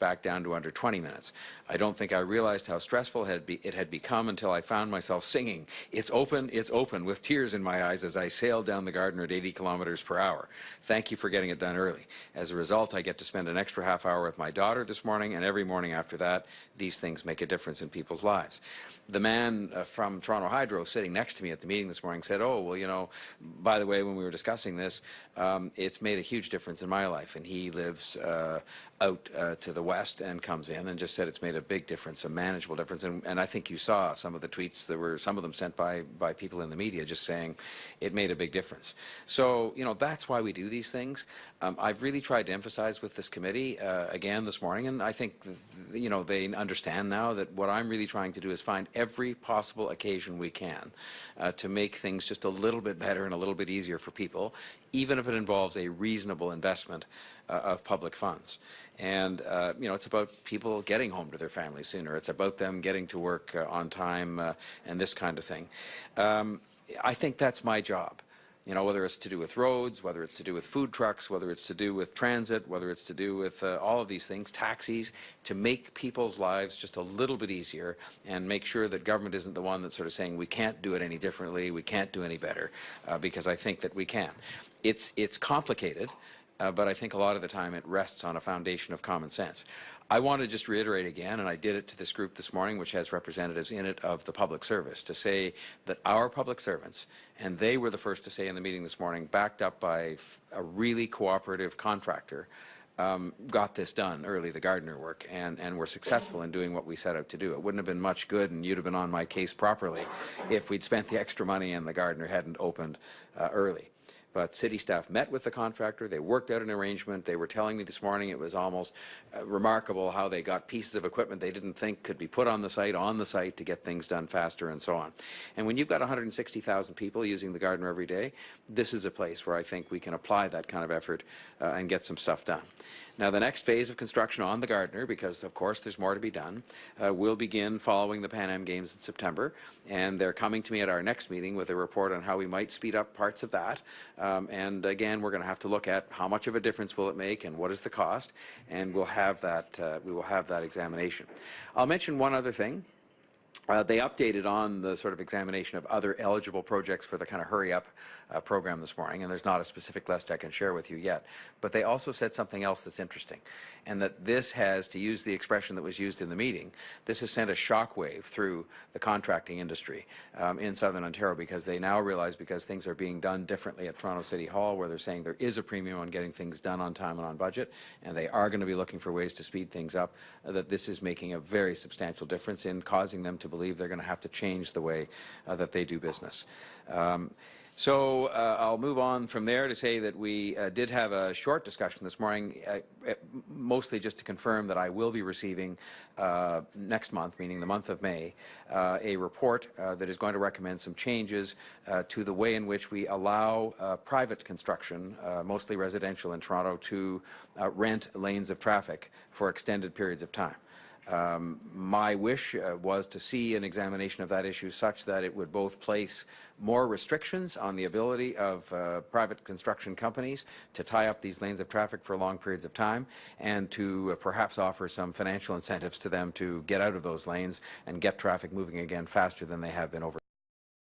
back down to under 20 minutes. I don't think I realized how stressful it had become until I found myself singing, it's open, with tears in my eyes as I sailed down the Gardiner at 80 kilometers per hour. Thank you for getting it done early. As a result, I get to spend an extra half hour with my daughter this morning, and every morning after that, these things make a difference in people's lives. The man from Toronto Hydro sitting next to me at the meeting this morning said, oh, well, you know, by the way, when we were discussing this, it's made a huge difference in my life. And he lives out to the west and comes in and just said it's made a big difference, a manageable difference. And I think you saw some of the tweets. There were some of them sent by people in the media just saying it made a big difference. So, you know, that's why we do these things. I've really tried to emphasize with this committee again this morning, and I think, you know, they understand now that what I'm really trying to do is find every possible occasion we can to make things just a little bit better and a little bit easier for people, even if it involves a reasonable investment of public funds. And, you know, it's about people getting home to their families sooner. It's about them getting to work on time and this kind of thing. I think that's my job. You know, whether it's to do with roads, whether it's to do with food trucks, whether it's to do with transit, whether it's to do with all of these things, taxis, to make people's lives just a little bit easier and make sure that government isn't the one that's sort of saying we can't do it any differently, we can't do any better, because I think that we can. It's complicated. But I think a lot of the time it rests on a foundation of common sense. I want to just reiterate again, and I did it to this group this morning, which has representatives in it of the public service, to say that our public servants, and they were the first to say in the meeting this morning, backed up by a really cooperative contractor, got this done early, the Gardiner work, and were successful in doing what we set out to do. It wouldn't have been much good, and you'd have been on my case properly if we'd spent the extra money and the Gardiner hadn't opened early. But city staff met with the contractor. They worked out an arrangement. They were telling me this morning it was almost remarkable how they got pieces of equipment they didn't think could be put on the site to get things done faster and so on. And when you've got 160,000 people using the Gardiner every day, this is a place where I think we can apply that kind of effort and get some stuff done. Now, the next phase of construction on the Gardiner, because of course there's more to be done, will begin following the Pan Am Games in September, and they're coming to me at our next meeting with a report on how we might speed up parts of that. And again, we're going to have to look at how much of a difference will it make and what is the cost, and we'll have that, we will have that examination. I'll mention one other thing. They updated on the sort of examination of other eligible projects for the kind of hurry-up program this morning, and there's not a specific list I can share with you yet. But they also said something else that's interesting, and that this has, to use the expression that was used in the meeting, this has sent a shockwave through the contracting industry in Southern Ontario, because they now realize, because things are being done differently at Toronto City Hall, where they're saying there is a premium on getting things done on time and on budget, and they are going to be looking for ways to speed things up, that this is making a very substantial difference in causing them to believe they're going to have to change the way that they do business. So I'll move on from there to say that we did have a short discussion this morning, mostly just to confirm that I will be receiving next month, meaning the month of May, a report that is going to recommend some changes to the way in which we allow private construction, mostly residential in Toronto, to rent lanes of traffic for extended periods of time. My wish was to see an examination of that issue such that it would both place more restrictions on the ability of private construction companies to tie up these lanes of traffic for long periods of time, and to perhaps offer some financial incentives to them to get out of those lanes and get traffic moving again faster than they have been over